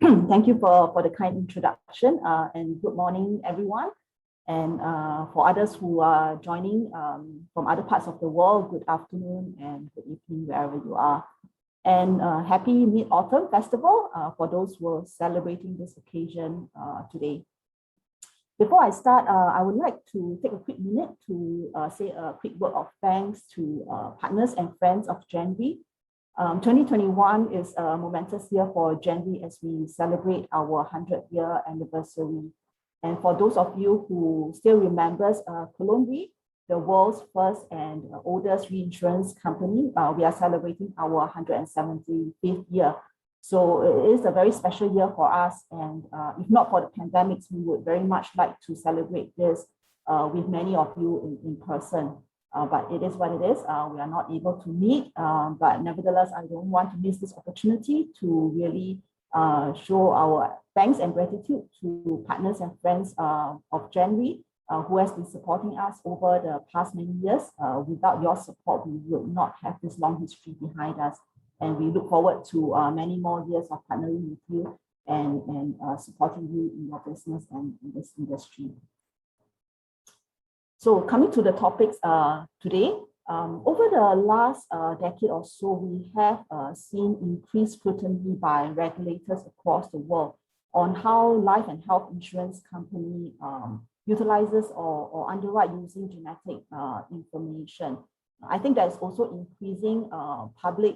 Thank you for the kind introduction, and good morning, everyone. And for others who are joining from other parts of the world, good afternoon and good evening, wherever you are. And happy Mid-Autumn Festival for those who are celebrating this occasion today. Before I start, I would like to take a quick minute to say a quick word of thanks to partners and friends of Genvi. 2021 is a momentous year for Genvi as we celebrate our 100th-year anniversary. And for those of you who still remembers Cologne Re, the world's first and oldest reinsurance company, we are celebrating our 175th year. So it is a very special year for us. And if not for the pandemics, we would very much like to celebrate this with many of you in person. But it is what it is. We are not able to meet, but nevertheless, I don't want to miss this opportunity to really show our thanks and gratitude to partners and friends of Genvi who has been supporting us over the past many years. Without your support, we would not have this long history behind us. And we look forward to many more years of partnering with you and supporting you in your business and in this industry. So coming to the topics today, over the last decade or so, we have seen increased scrutiny by regulators across the world on how life and health insurance company utilizes or underwrite using genetic information. I think that is also increasing public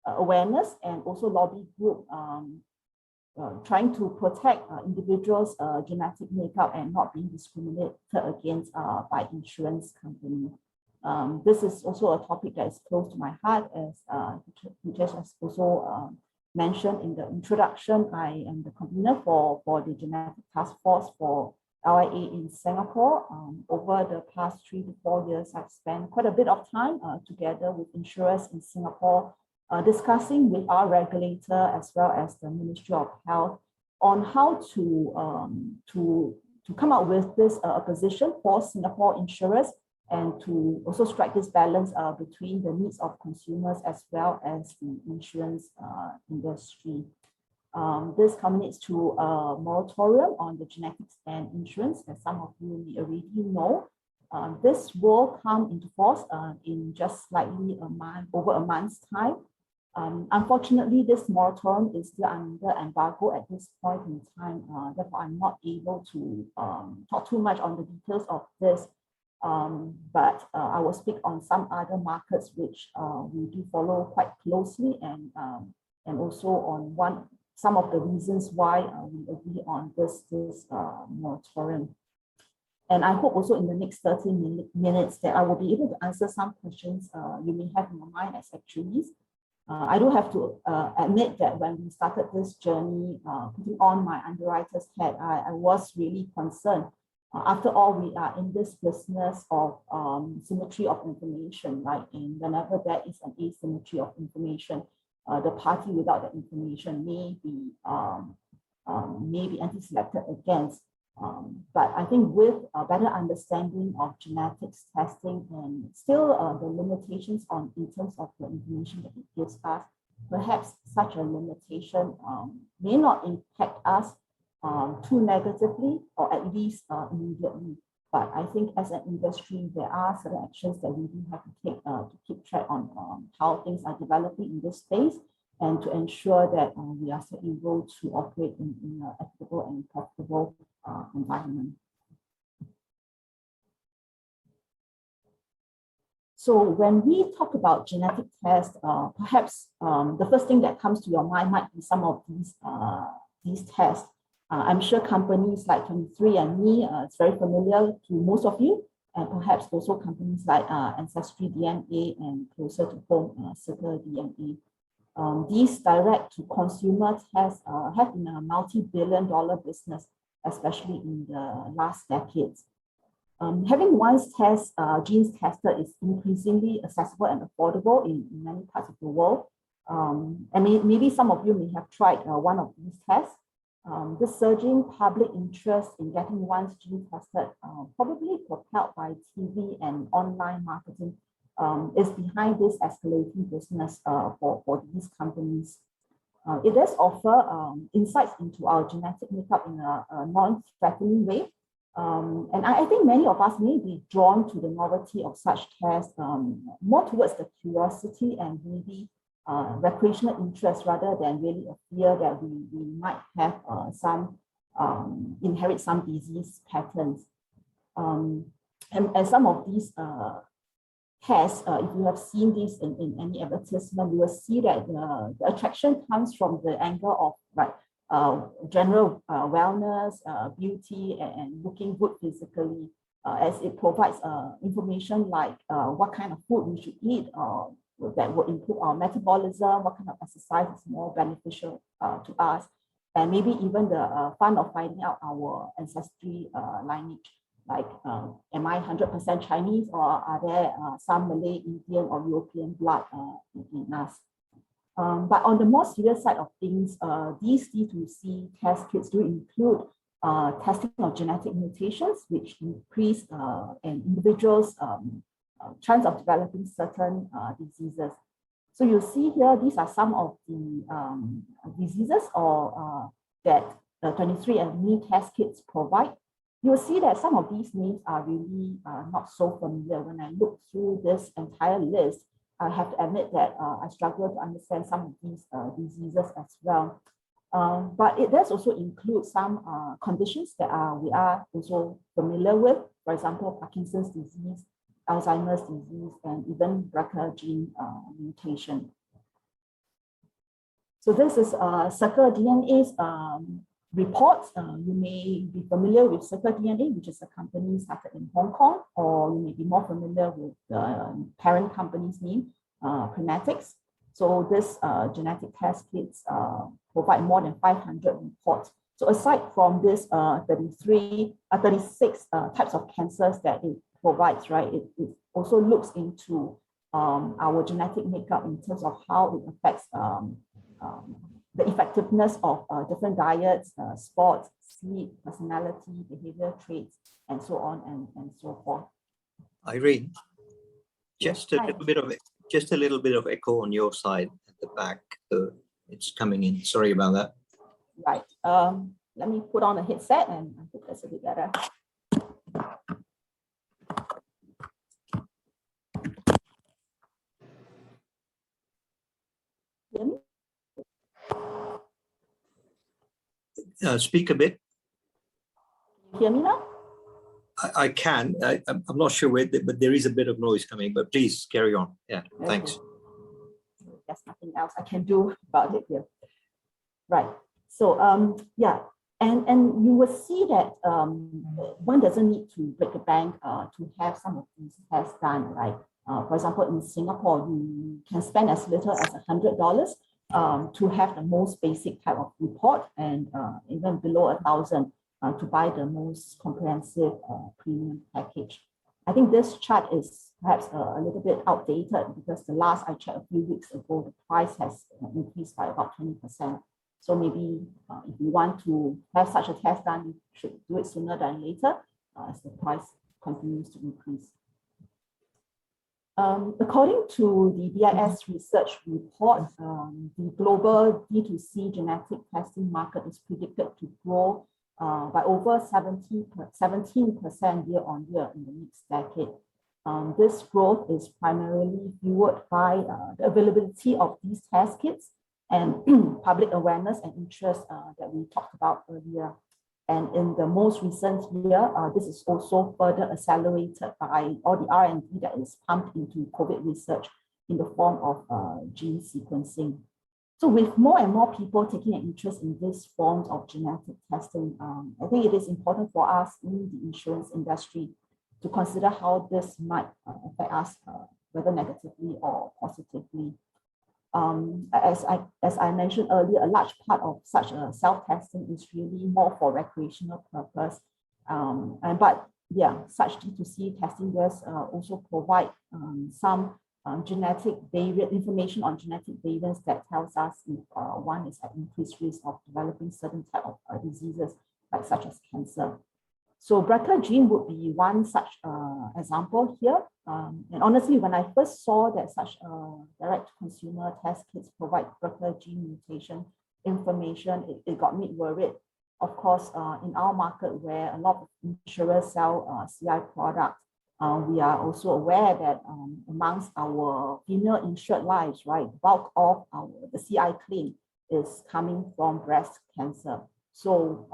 awareness and also lobby group trying to protect individuals' genetic makeup and not being discriminated against by insurance company. This is also a topic that is close to my heart, as Hitesh has also mentioned in the introduction. I am the convener for the Genetic Task Force for LIA in Singapore. Over the past 3 to 4 years, I've spent quite a bit of time together with insurers in Singapore, discussing with our regulator as well as the Ministry of Health on how to come up with this position for Singapore insurers and to also strike this balance between the needs of consumers as well as the insurance industry. This culminates to a moratorium on the genetics and insurance, as some of you may already know. This will come into force in just slightly over a month's time. Unfortunately, this moratorium is still under embargo at this point in time. Therefore, I'm not able to talk too much on the details of this, but I will speak on some other markets which we do follow quite closely, and also on some of the reasons why we agree on this moratorium. And I hope also in the next 30 minutes that I will be able to answer some questions you may have in your mind as actuaries. I do have to admit that when we started this journey, putting on my underwriter's hat, I was really concerned. After all, we are in this business of symmetry of information, right? And whenever there is an asymmetry of information, the party without the information may be anti-selected against. But I think with a better understanding of genetics testing and still the limitations in terms of the information that it gives us, perhaps such a limitation may not impact us too negatively, or at least immediately. But I think as an industry, there are certain actions that we do have to take to keep track on how things are developing in this space, and to ensure that we are still able to operate in an equitable and profitable environment. So when we talk about genetic tests, perhaps the first thing that comes to your mind might be some of these tests. I'm sure companies like 23andMe, it's very familiar to most of you, and perhaps also companies like Ancestry DNA and closer to home, Circle DNA. These direct-to-consumer tests have been a multi-billion-dollar business, especially in the last decades. Having one's genes tested is increasingly accessible and affordable in many parts of the world. And maybe some of you may have tried one of these tests. The surging public interest in getting one's gene tested, probably propelled by TV and online marketing, is behind this escalating business for these companies. It does offer insights into our genetic makeup in a non-threatening way. And I think many of us may be drawn to the novelty of such tests more towards the curiosity and maybe recreational interest rather than really a fear that we might have inherit some disease patterns. And some of these tests, if you have seen this in any advertisement, you will see that the attraction comes from the angle of general wellness, beauty, and looking good physically, as it provides information like what kind of food we should eat that will improve our metabolism, what kind of exercise is more beneficial to us, and maybe even the fun of finding out our ancestry lineage. Like, am I 100% Chinese, or are there some Malay, Indian, or European blood in us? But on the more serious side of things, these D2C test kits do include testing of genetic mutations, which increase an individual's chance of developing certain diseases. So you see here, these are some of the diseases that the 23andMe test kits provide. You'll see that some of these names are really not so familiar. When I look through this entire list, I have to admit that I struggle to understand some of these diseases as well. But it does also include some conditions that we are also familiar with. For example, Parkinson's disease, Alzheimer's disease, and even BRCA gene mutation. So this is Circle DNA's report. You may be familiar with Circle DNA, which is a company started in Hong Kong, or you may be more familiar with the parent company's name, Prenetics. So this genetic test kits provide more than 500 reports. So aside from this 36 types of cancers that it provides, right, it also looks into our genetic makeup in terms of how it affects the effectiveness of different diets, sports, sleep, personality, behavior traits, and so on and so forth. Irene, just a little bit of echo on your side at the back. It's coming in. Sorry about that. Right. Let me put on a headset, and I think that's a bit better. Hear me? Speak a bit. Can you hear me now? I can. I'm not sure where, but there is a bit of noise coming. But please carry on. Yeah, okay. Thanks. There's nothing else I can do about it here. Right. So yeah, and you will see that one doesn't need to break a bank to have some of these tests done. Right. For example, in Singapore, you can spend as little as $100 to have the most basic type of report, and even below 1,000 to buy the most comprehensive premium package. I think this chart is perhaps a little bit outdated, because the last I checked a few weeks ago, the price has increased by about 20%. So maybe if you want to have such a test done, you should do it sooner than later as the price continues to increase. According to the BIS research report, the global D2C genetic testing market is predicted to grow by over 17% year on year in the next decade. This growth is primarily fueled by the availability of these test kits and public awareness and interest that we talked about earlier. And in the most recent year, this is also further accelerated by all the R&D that is pumped into COVID research in the form of gene sequencing. So with more and more people taking an interest in this form of genetic testing, I think it is important for us in the insurance industry to consider how this might affect us, whether negatively or positively. As I mentioned earlier, a large part of such a self-testing is really more for recreational purpose. But yeah, such D2C testing does also provide some genetic variant information on genetic variants that tells us if one is at increased risk of developing certain type of diseases, like such as cancer. So BRCA gene would be one such example here. And honestly, when I first saw that such direct-to-consumer test kits provide BRCA gene mutation information, it got me worried. Of course, in our market where a lot of insurers sell CI products, we are also aware that amongst our female insured lives, right, bulk of the CI claim is coming from breast cancer. So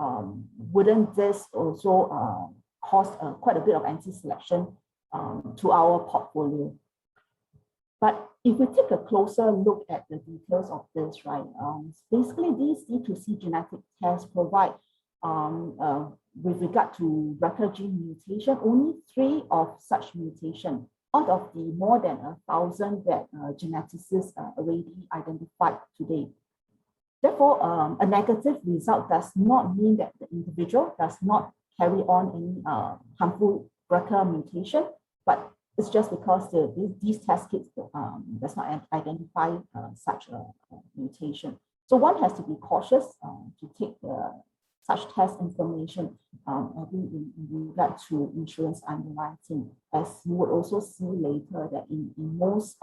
wouldn't this also cause quite a bit of anti-selection to our portfolio? But if we take a closer look at the details of this, right, basically these D2C genetic tests provide, with regard to BRCA gene mutation, only 3 of such mutation out of the more than 1,000 that geneticists already identified today. Therefore, a negative result does not mean that the individual does not carry on any harmful BRCA mutation, but it's just because these test kits does not identify such a mutation. So one has to be cautious to take such test information in regard to insurance underwriting, as you would also see later that in most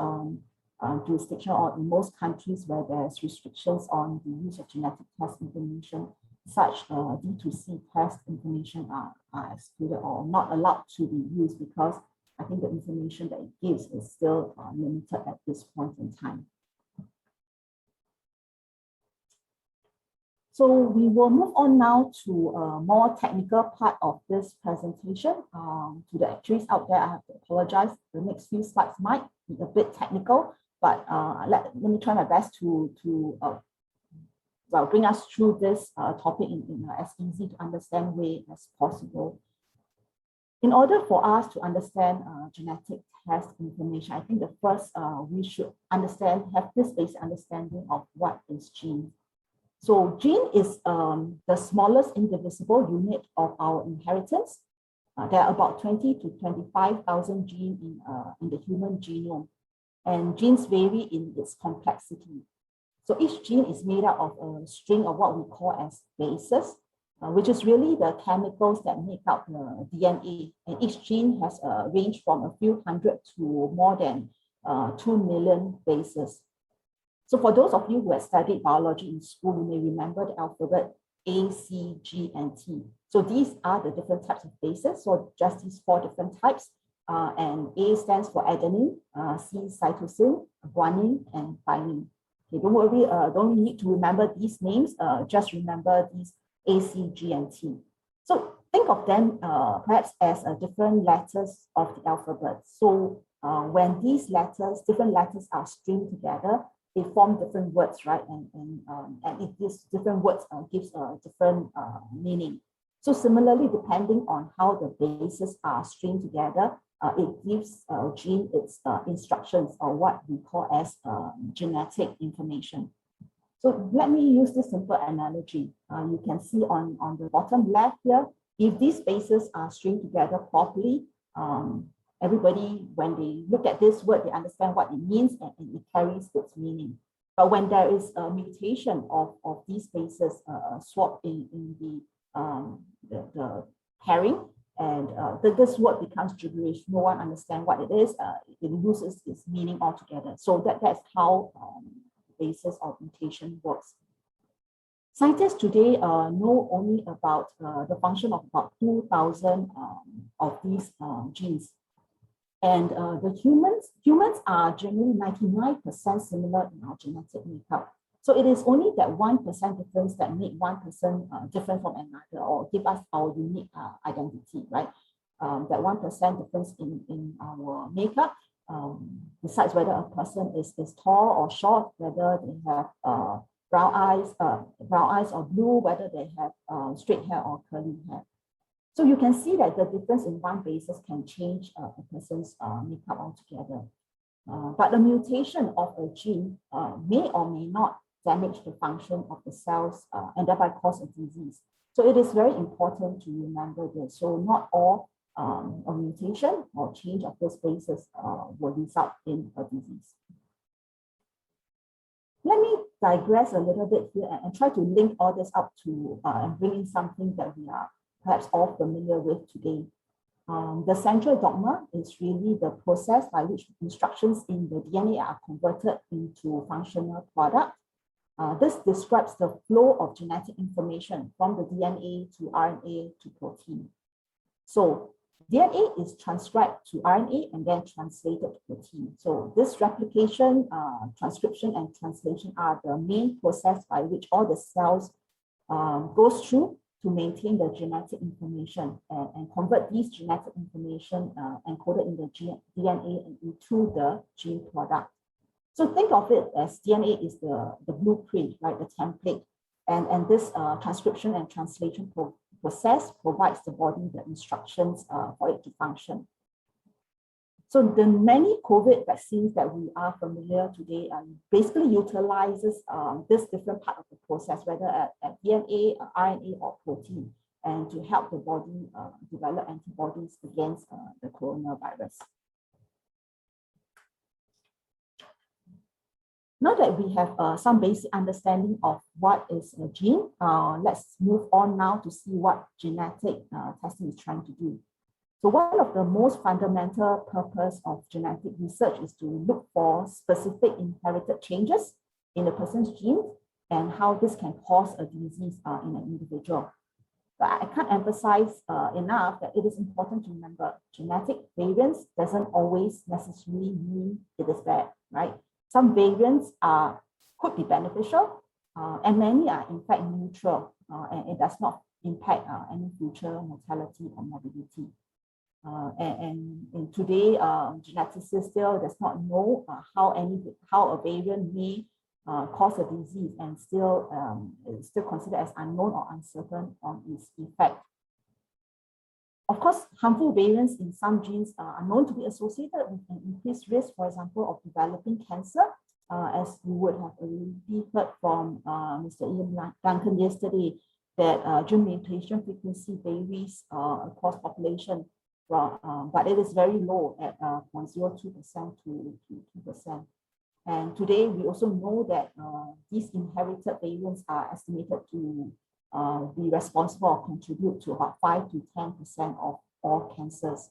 jurisdiction or in most countries where there's restrictions on the use of genetic test information, such D2C test information are excluded or not allowed to be used, because I think the information that it gives is still limited at this point in time. So we will move on now to a more technical part of this presentation. To the actuaries out there, I have to apologize. The next few slides might be a bit technical, but let me try my best to bring us through this topic in as easy to understand way as possible. In order for us to understand genetic test information, I think the first we should have this basic understanding of what is gene. So gene is the smallest indivisible unit of our inheritance. There are about 20 to 25,000 genes in the human genome, and genes vary in its complexity. So each gene is made up of a string of what we call as bases, which is really the chemicals that make up the DNA. And each gene has a range from a few hundred to more than 2 million bases. So for those of you who have studied biology in school, you may remember the alphabet A, C, G, and T. So these are the different types of bases. So just these 4 different types. And A stands for adenine, C, cytosine, guanine, and thymine. Okay, don't worry, don't need to remember these names. Just remember these A, C, G, and T. So think of them perhaps as different letters of the alphabet. So when these different letters are stringed together, they form different words, right? And if these different words gives a different meaning. So similarly, depending on how the bases are stringed together, it gives a gene its instructions, or what we call as genetic information. So let me use this simple analogy. You can see on the bottom left here, if these bases are stringed together properly, everybody, when they look at this word, they understand what it means and it carries its meaning. But when there is a mutation of these bases swap in the pairing, and this word becomes gibberish, no one understands what it is, it loses its meaning altogether. So that's how basis of mutation works. Scientists today know only about the function of about 2,000 of these genes. And the humans are generally 99% similar in our genetic makeup. So it is only that 1% difference that make one person different from another, or give us our unique identity, right? That 1% difference in our makeup, besides whether a person is tall or short, whether they have brown eyes or blue, whether they have straight hair or curly hair. So you can see that the difference in one basis can change a person's makeup altogether. But the mutation of a gene may or may not damage the function of the cells and thereby cause a disease. So it is very important to remember this. So not all a mutation or change of this basis will result in a disease. Let me digress a little bit here and try to link all this up to and bring in something that we are perhaps all familiar with today. The central dogma is really the process by which instructions in the DNA are converted into functional product. This describes the flow of genetic information from the DNA to RNA to protein. So DNA is transcribed to RNA and then translated to protein. So this replication, transcription, and translation are the main process by which all the cells goes through to maintain the genetic information and convert these genetic information encoded in the DNA into the gene product. So think of it as DNA is the blueprint, right, the template. And this transcription and translation process provides the body the instructions for it to function. So the many COVID vaccines that we are familiar today basically utilizes this different part of the process, whether at DNA, RNA, or protein, and to help the body develop antibodies against the coronavirus. Now that we have some basic understanding of what is a gene, let's move on now to see what genetic testing is trying to do. So one of the most fundamental purpose of genetic research is to look for specific inherited changes in a person's genes and how this can cause a disease in an individual. But I can't emphasize enough that it is important to remember genetic variance doesn't always necessarily mean it is bad, right? Some variants could be beneficial and many are in fact neutral and it does not impact any future mortality or morbidity. And today, geneticists still does not know how a variant may cause a disease and still is still considered as unknown or uncertain on its effect. Of course, harmful variants in some genes are known to be associated with an increased risk, for example, of developing cancer, as you would have already heard from Mr. Ian Duncan yesterday, that gene mutation frequency varies across population. But it is very low at 0.02% to 2%. And today, we also know that these inherited variants are estimated to be responsible or contribute to about 5 to 10% of all cancers.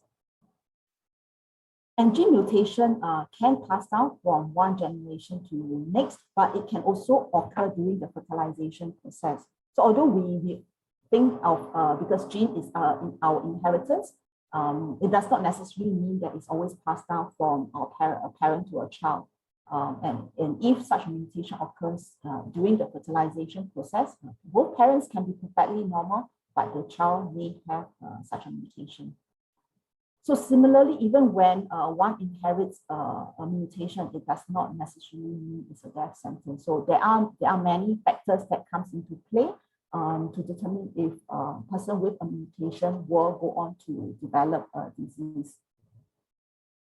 And gene mutation can pass down from one generation to the next, but it can also occur during the fertilization process. So although we think of, because gene is in our inheritance, it does not necessarily mean that it's always passed down from a parent to a child. And if such a mutation occurs during the fertilization process, both parents can be perfectly normal, but the child may have such a mutation. So similarly, even when one inherits a mutation, it does not necessarily mean it's a death sentence. So there are many factors that comes into play to determine if a person with a mutation will go on to develop a disease.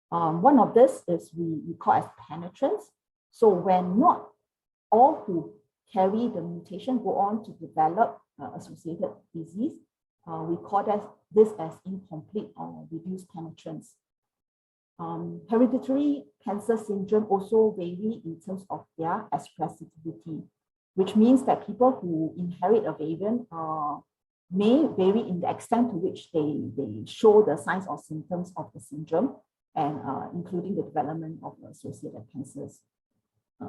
One of this is we call as penetrance. So when not all who carry the mutation go on to develop associated disease, we call this as incomplete or reduced penetrance. Hereditary cancer syndrome also vary in terms of their expressivity, which means that people who inherit a variant may vary in the extent to which they show the signs or symptoms of the syndrome, and including the development of associated cancers.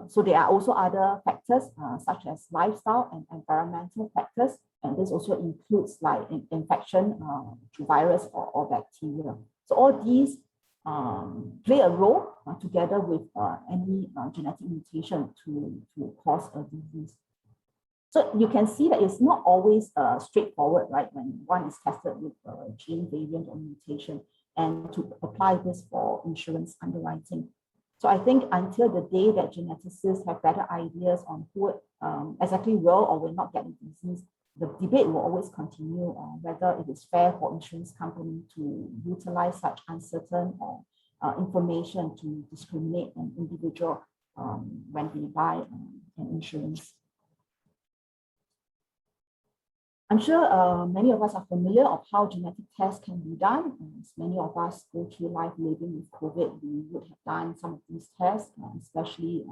So there are also other factors such as lifestyle and environmental factors, and this also includes like infection through virus or bacteria. So all these play a role together with any genetic mutation to cause a disease. So you can see that it's not always straightforward, right, when one is tested with a gene variant or mutation, and to apply this for insurance underwriting. So I think until the day that geneticists have better ideas on who exactly will or will not get the disease, the debate will always continue on whether it is fair for insurance company to utilize such uncertain information to discriminate an individual when they buy an insurance. I'm sure many of us are familiar of how genetic tests can be done. As many of us go through life living with COVID, we would have done some of these tests, especially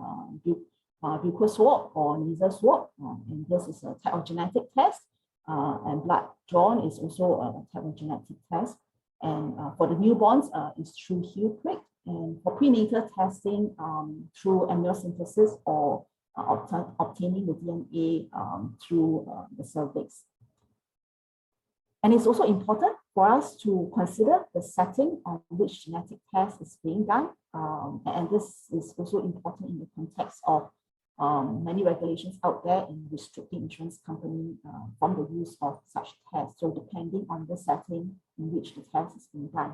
buccal swab or nasal swab. And this is a type of genetic test and blood drawn is also a type of genetic test. And for the newborns, it's through heel prick. And for prenatal testing, through amniocentesis or obtaining the DNA through the cervix. And it's also important for us to consider the setting on which genetic test is being done. And this is also important in the context of many regulations out there in restricting insurance companies from the use of such tests. So depending on the setting in which the test is being done.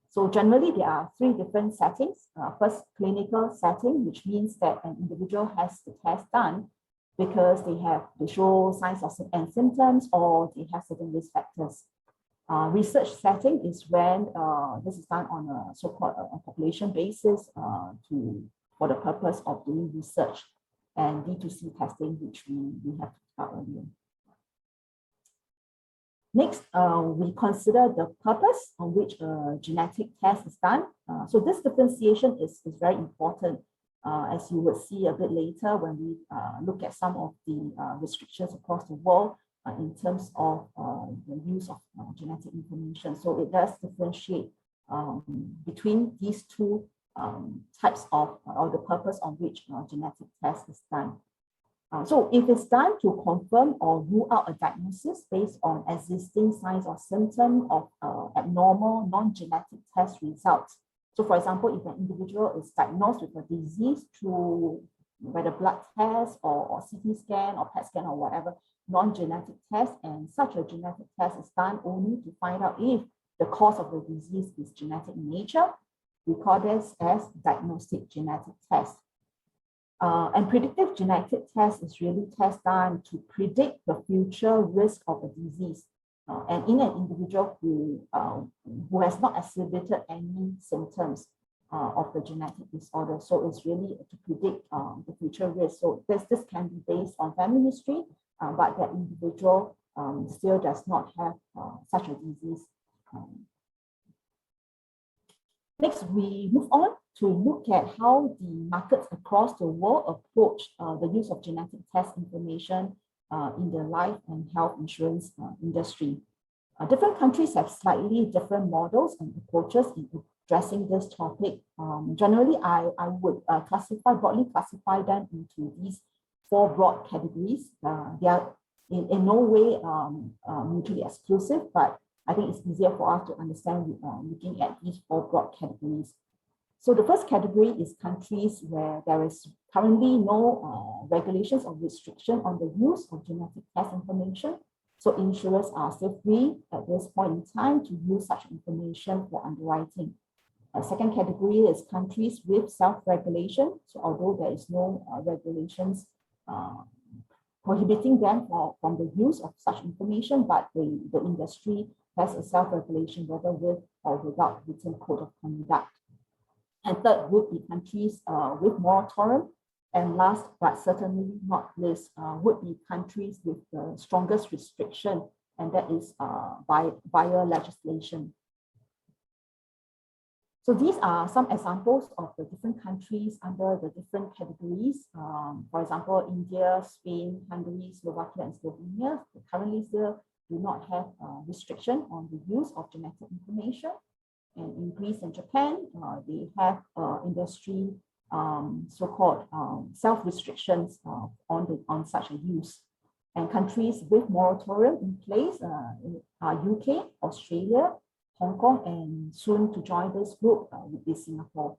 So generally, there are three different settings. First, clinical setting, which means that an individual has the test done because they show signs of and symptoms, or they have certain risk factors. Research setting is when this is done on a so-called population basis for the purpose of doing research, and D2C testing, which we have talked about earlier. Next, we consider the purpose on which a genetic test is done. So this differentiation is very important, as you will see a bit later when we look at some of the restrictions across the world in terms of the use of genetic information. So it does differentiate between these two types of, or the purpose on which genetic test is done. So if it's done to confirm or rule out a diagnosis based on existing signs or symptoms of abnormal non-genetic test results. So for example, if an individual is diagnosed with a disease through whether blood test or CT scan or PET scan or whatever, non-genetic test, and such a genetic test is done only to find out if the cause of the disease is genetic in nature, we call this as diagnostic genetic test. And predictive genetic test is really test done to predict the future risk of a disease. And in an individual who has not exhibited any symptoms of the genetic disorder. So it's really to predict the future risk. So this can be based on family history, but that individual still does not have such a disease. Next, we move on to look at how the markets across the world approach the use of genetic test information in the life and health insurance industry. Different countries have slightly different models and approaches in addressing this topic. Generally, I would broadly classify them into these four broad categories. They are in no way mutually exclusive, but I think it's easier for us to understand looking at these four broad categories. So the first category is countries where there is currently no regulations or restriction on the use of genetic test information. So insurers are still free at this point in time to use such information for underwriting. A second category is countries with self-regulation. So although there is no regulations prohibiting them from the use of such information, but the industry has a self-regulation whether with or without written code of conduct. And third would be countries with moratorium. And last but certainly not least would be countries with the strongest restriction, and that is via legislation. So these are some examples of the different countries under the different categories. For example, India, Spain, Hungary, Slovakia, and Slovenia currently still do not have restriction on the use of genetic information. And in Greece and Japan, they have industry so-called self-restrictions on such a use. And countries with moratorium in place are UK, Australia, Hong Kong, and soon to join this group would be Singapore.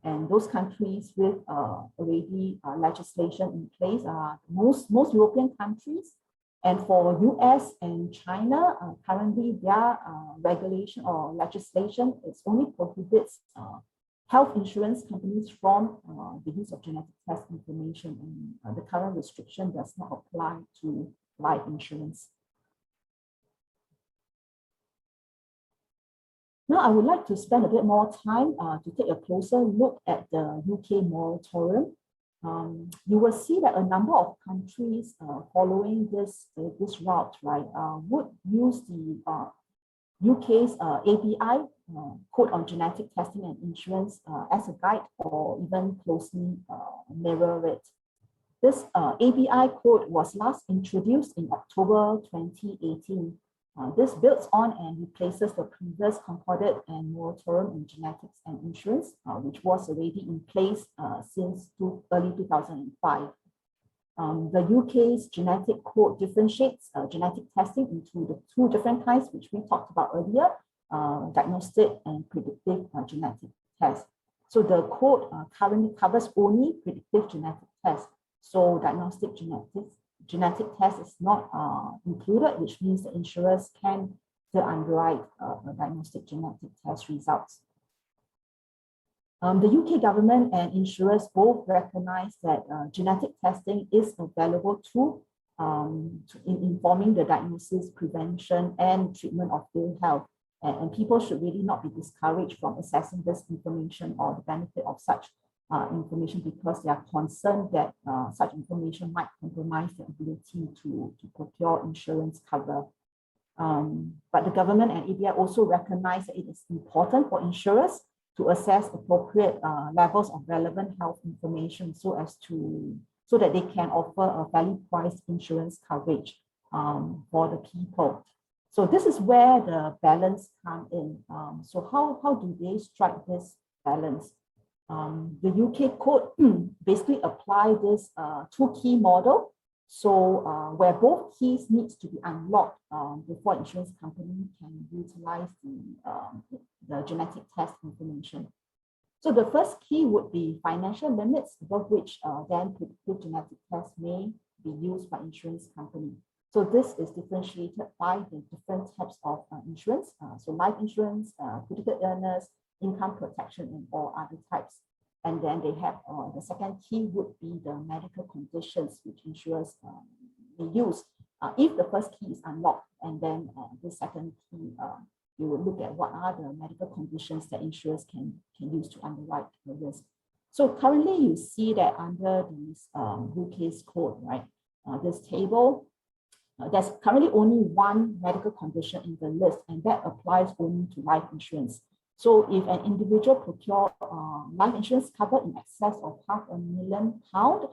And those countries with already legislation in place are most European countries. And for US and China, currently their regulation or legislation is only prohibits health insurance companies from the use of genetic test information, and the current restriction does not apply to life insurance. Now, I would like to spend a bit more time to take a closer look at the UK moratorium. You will see that a number of countries following this route, right, would use the UK's ABI Code on Genetic Testing and Insurance as a guide, or even closely mirror it. This ABI code was last introduced in October 2018. This builds on and replaces the previous concordate and moratorium in genetics and insurance, which was already in place since early 2005. The UK's genetic code differentiates genetic testing into the two different kinds, which we talked about earlier, diagnostic and predictive genetic tests. So the code currently covers only predictive genetic tests. So diagnostic genetic test is not included, which means the insurers can still underwrite diagnostic genetic test results. The UK government and insurers both recognize that genetic testing is a valuable tool in informing the diagnosis, prevention, and treatment of ill health. And people should really not be discouraged from accessing this information or the benefit of such information because they are concerned that such information might compromise their ability to procure insurance cover. But the government and ABI also recognize that it is important for insurers to assess appropriate levels of relevant health information so that they can offer a fairly priced insurance coverage for the people. So this is where the balance comes in. So how do they strike this balance? The UK code basically apply this two-key model. So where both keys needs to be unlocked before insurance company can utilize the genetic test information. So the first key would be financial limits above which then predictive genetic tests may be used by insurance company. So this is differentiated by the different types of insurance. So life insurance, critical illness, income protection, and all other types. And then they have the second key would be the medical conditions which insurers may use if the first key is unlocked. And then the second key, you will look at what are the medical conditions that insurers can use to underwrite the risk. So currently you see that under this UK's code, right, this table, there's currently only one medical condition in the list, and that applies only to life insurance. So if an individual procure life insurance cover in excess of £500,000,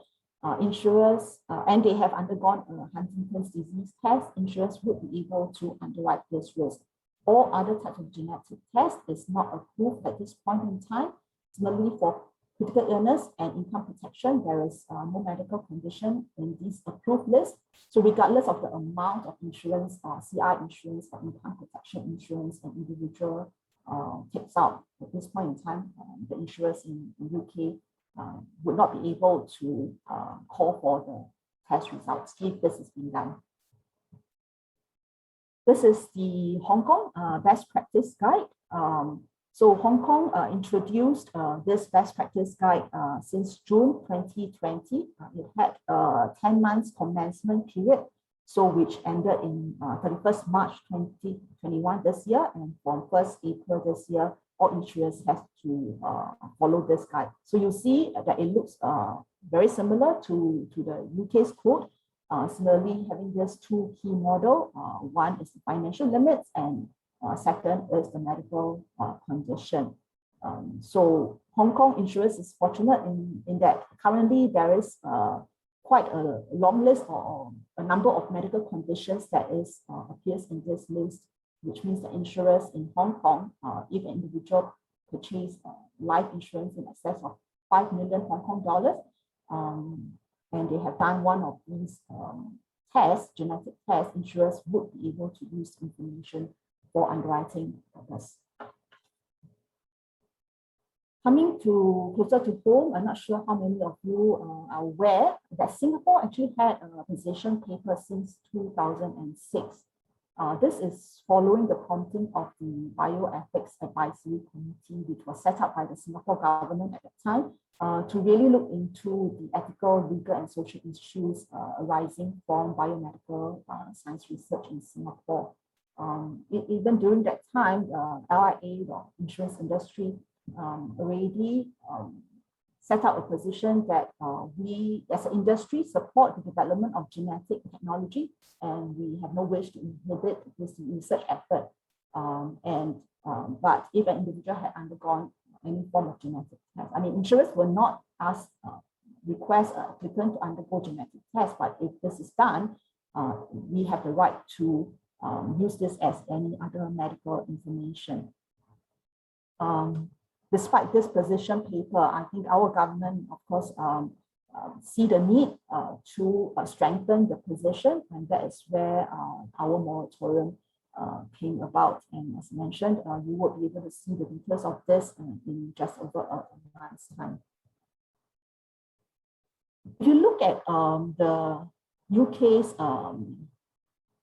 insurers, and they have undergone a Huntington's disease test, insurers would be able to underwrite this risk. All other types of genetic tests is not approved at this point in time. Similarly, for critical illness and income protection, there is no medical condition in this approved list. So regardless of the amount of insurance, CI insurance or income protection insurance an individual takes out at this point in time, the insurers in the UK would not be able to call for the test results if this is being done. This is the Hong Kong best practice guide. So Hong Kong introduced this best practice guide since June 2020. It had a 10 months commencement period, so which ended in 31st March 2021 this year, and from 1st April this year, all insurers have to follow this guide. So you see that it looks very similar to the UK's code. Similarly, having this two key model, one is the financial limits and second is the medical condition. So Hong Kong insurers is fortunate in that currently there is quite a long list or a number of medical conditions that appears in this list, which means that insurers in Hong Kong, if an individual purchase life insurance in excess of 5 million Hong Kong dollars, and they have done one of these tests, genetic tests, insurers would be able to use information for underwriting purpose. Coming to closer to home, I'm not sure how many of you are aware that Singapore actually had a position paper since 2006. This is following the prompting of the Bioethics Advisory Committee, which was set up by the Singapore government at that time to really look into the ethical, legal, and social issues arising from biomedical science research in Singapore. Even during that time, LIA, the insurance industry, already set out a position that we as an industry support the development of genetic technology, and we have no wish to inhibit this research effort. But if an individual had undergone any form of genetic test, I mean, insurers were not asked request an applicant to undergo genetic tests, but if this is done, we have the right to use this as any other medical information. Despite this position paper, I think our government, of course, see the need to strengthen the position, and that is where our moratorium came about. And as mentioned, you will be able to see the details of this in just over a month's time. If you look at the UK's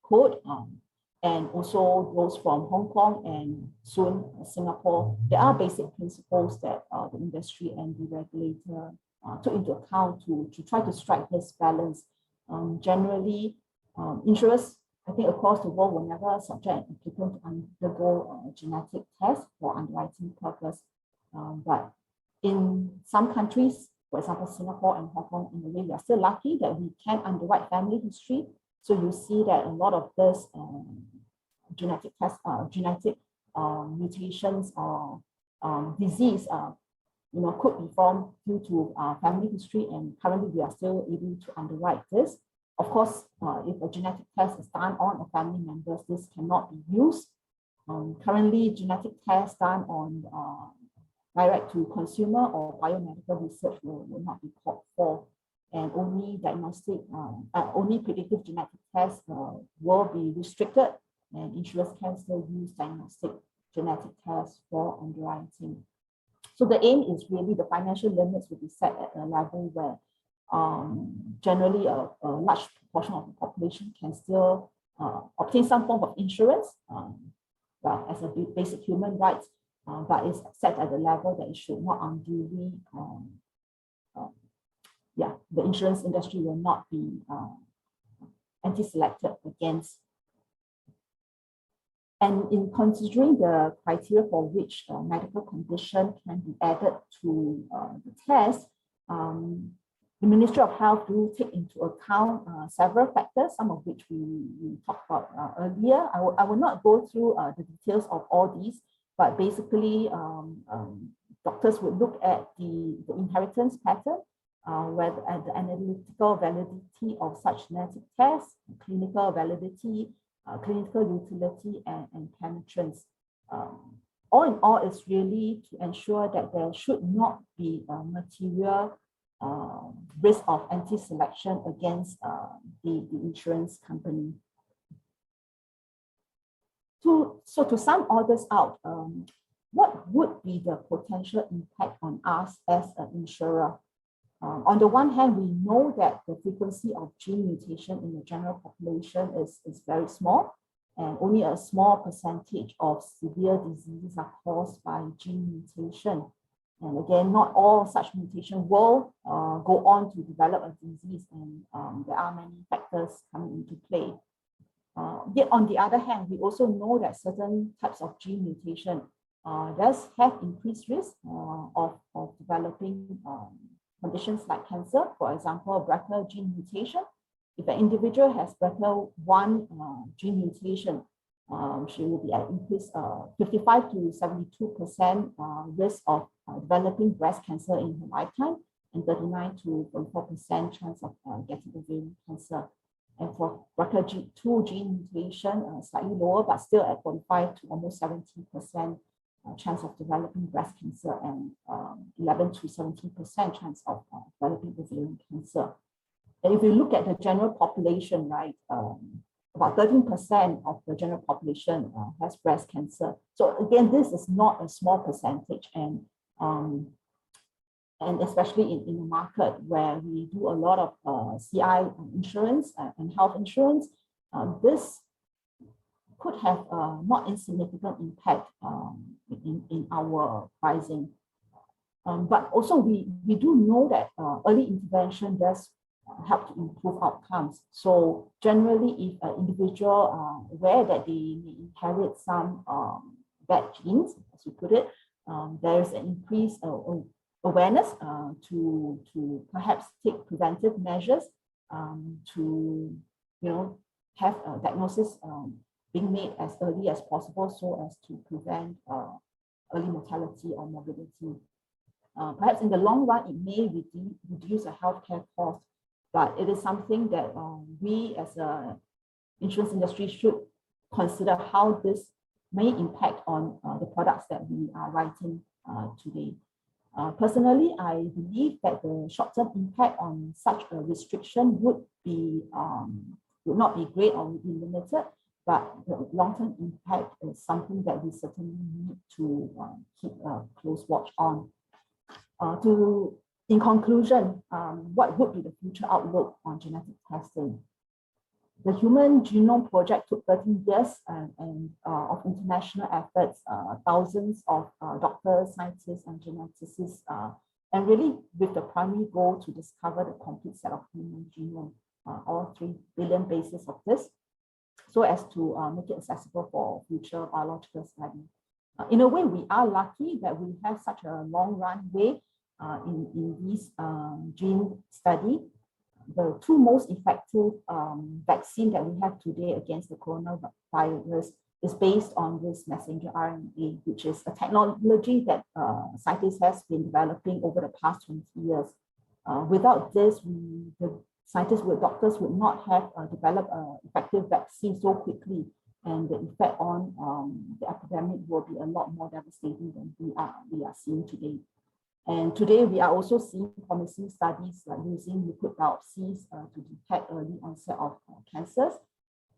code and also those from Hong Kong and soon Singapore, there are basic principles that the industry and the regulator took into account to try to strike this balance. Generally, insurers, I think across the world, will never subject an applicant to undergo a genetic test for underwriting purpose. But in some countries, for example, Singapore and Hong Kong, in a way, we are still lucky that we can underwrite family history. So you see that a lot of this genetic tests, genetic mutations or disease, could be formed due to family history, and currently we are still able to underwrite this. Of course, if a genetic test is done on a family member, this cannot be used. Currently, genetic tests done on direct to consumer or biomedical research will not be called for, and only diagnostic, only predictive genetic tests will be restricted, and insurers can still use diagnostic genetic tests for underwriting. So the aim is really the financial limits will be set at a level where generally a large proportion of the population can still obtain some form of insurance, well, as a basic human right, but it's set at the level that it should not unduly, the insurance industry will not be anti-selected against. And in considering the criteria for which medical condition can be added to the test, the Ministry of Health do take into account several factors, some of which we talked about earlier. I will not go through the details of all these, but basically doctors would look at the inheritance pattern, whether at the analytical validity of such genetic tests, clinical validity, clinical utility, and penetrance. All in all, it's really to ensure that there should not be a material risk of anti-selection against the insurance company. So to sum all this out, what would be the potential impact on us as an insurer? On the one hand, we know that the frequency of gene mutation in the general population is very small, and only a small percentage of severe diseases are caused by gene mutation. And again, not all such mutation will go on to develop a disease, and there are many factors coming into play. Yet on the other hand, we also know that certain types of gene mutation does have increased risk of developing conditions like cancer. For example, BRCA gene mutation. If an individual has BRCA1 gene mutation, she will be at increased 55 to 72% risk of developing breast cancer in her lifetime, and 39 to 44% chance of getting ovarian cancer. And for BRCA2 gene mutation, slightly lower, but still at 45 to almost 70% chance of developing breast cancer, and 11 to 17% chance of developing ovarian cancer. And if you look at the general population, right, about 13% of the general population has breast cancer. So again, this is not a small percentage, and especially in a market where we do a lot of CI insurance and health insurance, this could have not insignificant impact in our pricing. But also we do know that early intervention does help to improve outcomes. So generally, if an individual aware that they may inherit some bad genes, as we put it, there is an increased awareness to perhaps take preventive measures to have a diagnosis being made as early as possible, so as to prevent early mortality or morbidity. Perhaps in the long run, it may reduce a healthcare cost, but it is something that we as a insurance industry should consider how this may impact on the products that we are writing today. Personally, I believe that the short-term impact on such a restriction would not be great or would be limited, but the long-term impact is something that we certainly need to keep a close watch on. In conclusion, what would be the future outlook on genetic testing? The Human Genome Project took 13 years of international efforts, thousands of doctors, scientists, and geneticists, and really with the primary goal to discover the complete set of human genome, all 3 billion bases of this, so as to make it accessible for future biological study. In a way, we are lucky that we have such a long runway in this gene study. The 2 most effective vaccine that we have today against the coronavirus is based on this messenger RNA, which is a technology that scientists have been developing over the past 20 years. Without this, doctors would not have developed an effective vaccine so quickly, and the effect on the epidemic will be a lot more devastating than we are seeing today. And today we are also seeing promising studies like using liquid biopsies to detect early onset of cancers.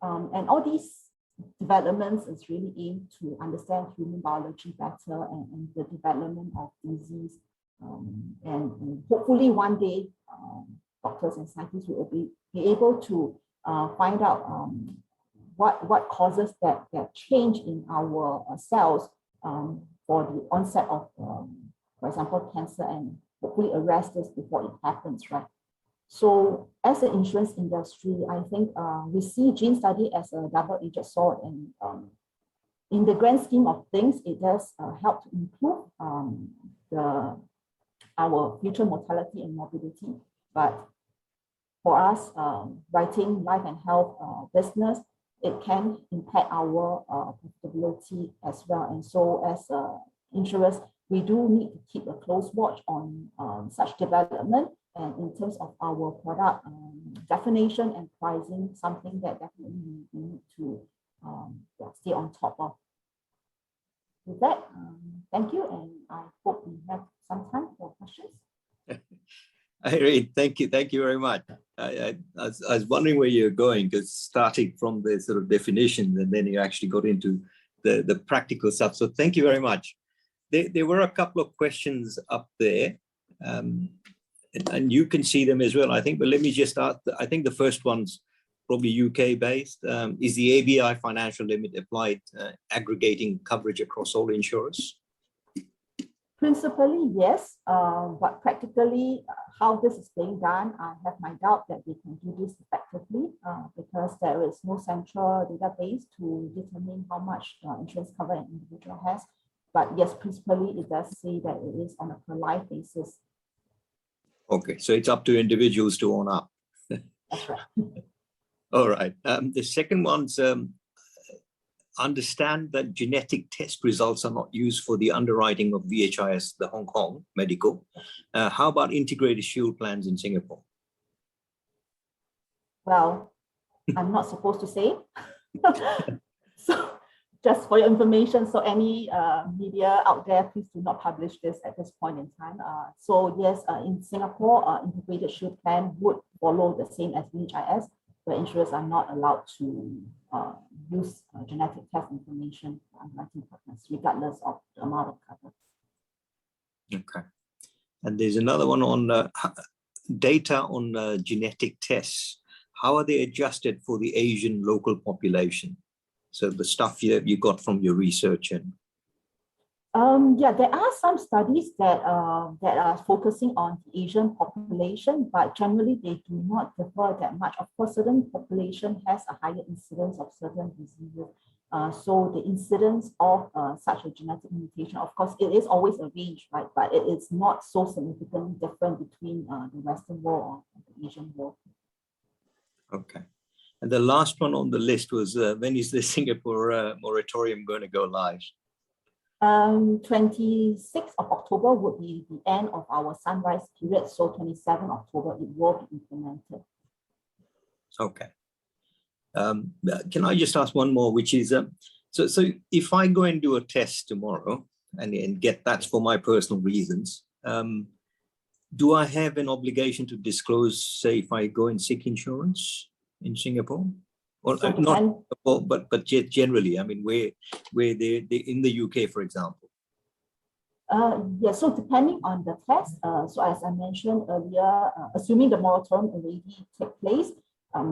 And all these developments is really aimed to understand human biology better and the development of disease. And hopefully one day doctors and scientists will be able to find out what causes that change in our cells for the onset of for example, cancer, and hopefully arrest this before it happens, right? So as an insurance industry, I think we see gene study as a double-edged sword, and in the grand scheme of things, it does help to improve our future mortality and morbidity. But for us, writing life and health business, it can impact our profitability as well. And so as insurers, we do need to keep a close watch on such development, and in terms of our product definition and pricing, something that definitely we need to stay on top of. With that, thank you, and I hope we have some time for questions. Irene, thank you very much. I was wondering where you're going, because starting from the sort of definition, and then you actually got into the practical stuff. So thank you very much. There were a couple of questions up there, and you can see them as well, I think, but let me just start. I think the first one's probably UK based. Is the ABI financial limit applied aggregating coverage across all insurers? Principally, yes, but practically how this is being done, I have my doubt that they can do this effectively because there is no central database to determine how much insurance cover an individual has. But yes, principally, it does say that it is on a per life basis. Okay, so it's up to individuals to own up. That's right. All right. The second one's understand that genetic test results are not used for the underwriting of VHIS, the Hong Kong medical. How about integrated shield plans in Singapore? Well, I'm not supposed to say. So just for your information, so any media out there, please do not publish this at this point in time. So yes, in Singapore, integrated shield plan would follow the same as VHIS, where insurers are not allowed to use genetic test information for underwriting purposes, regardless of the amount of cover. Okay. And there's another one on data on genetic tests. How are they adjusted for the Asian local population? So the stuff you got from your research. And yeah, there are some studies that are focusing on the Asian population, but generally they do not differ that much. Of course, certain population has a higher incidence of certain diseases. So the incidence of such a genetic mutation, of course, it is always a range, right? But it is not so significantly different between the Western world or the Asian world. Okay. And the last one on the list was when is the Singapore moratorium going to go live? 26th of October would be the end of our sunrise period. So 27th October, it will be implemented. Okay. Can I just ask one more, which is, so if I go and do a test tomorrow and get that for my personal reasons, do I have an obligation to disclose, say, if I go and seek insurance in Singapore? Or So not Singapore, but generally, I mean, where they in the UK, for example? Yes, so depending on the test, so as I mentioned earlier, assuming the moratorium already take place,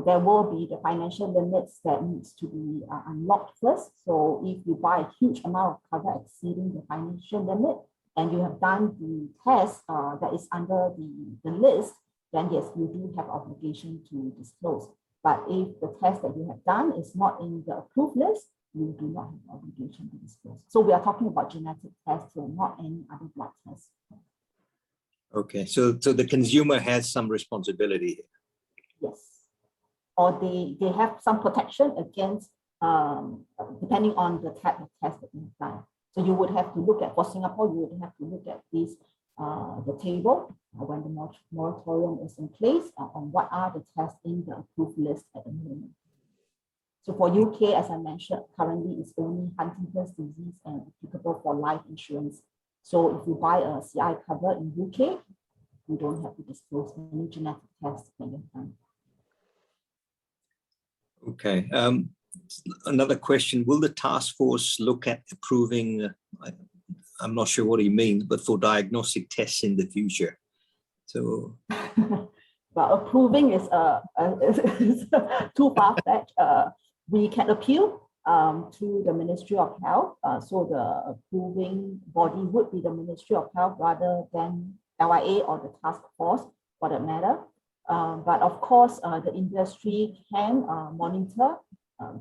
there will be the financial limits that needs to be unlocked first. So if you buy a huge amount of cover exceeding the financial limit, and you have done the test that is under the list, then yes, you do have obligation to disclose. But if the test that you have done is not in the approved list, you do not have obligation to disclose. So we are talking about genetic tests, so not any other blood tests. Okay, so the consumer has some responsibility here. Yes, or they have some protection against, depending on the type of test that you've done. So you would have to look at, for Singapore, you would have to look at this, the table when the moratorium is in place on what are the tests in the approved list at the moment. So for UK, as I mentioned, currently it's only Huntington's disease and applicable for life insurance. So if you buy a CI cover in UK, you don't have to disclose any genetic tests that you've done. Okay. Another question, will the task force look at approving, I'm not sure what he means, but for diagnostic tests in the future? So, well, approving is too far-fetched. We can appeal to the Ministry of Health. So the approving body would be the Ministry of Health rather than LIA or the task force for that matter. But of course, the industry can monitor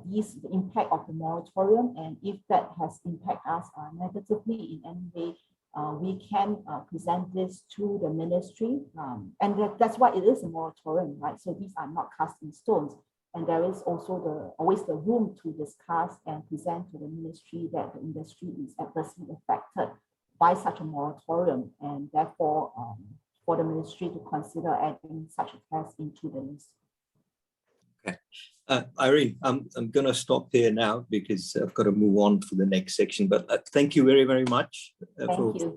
the impact of the moratorium, and if that has impacted us negatively in any way, we can present this to the ministry, and that's why it is a moratorium, right? So these are not cast in stones, and there is also always the room to discuss and present to the ministry that the industry is adversely affected by such a moratorium, and therefore for the ministry to consider adding such a test into the list. Okay. Irene, I'm going to stop here now because I've got to move on for the next section, but thank you very, very much. Thank you.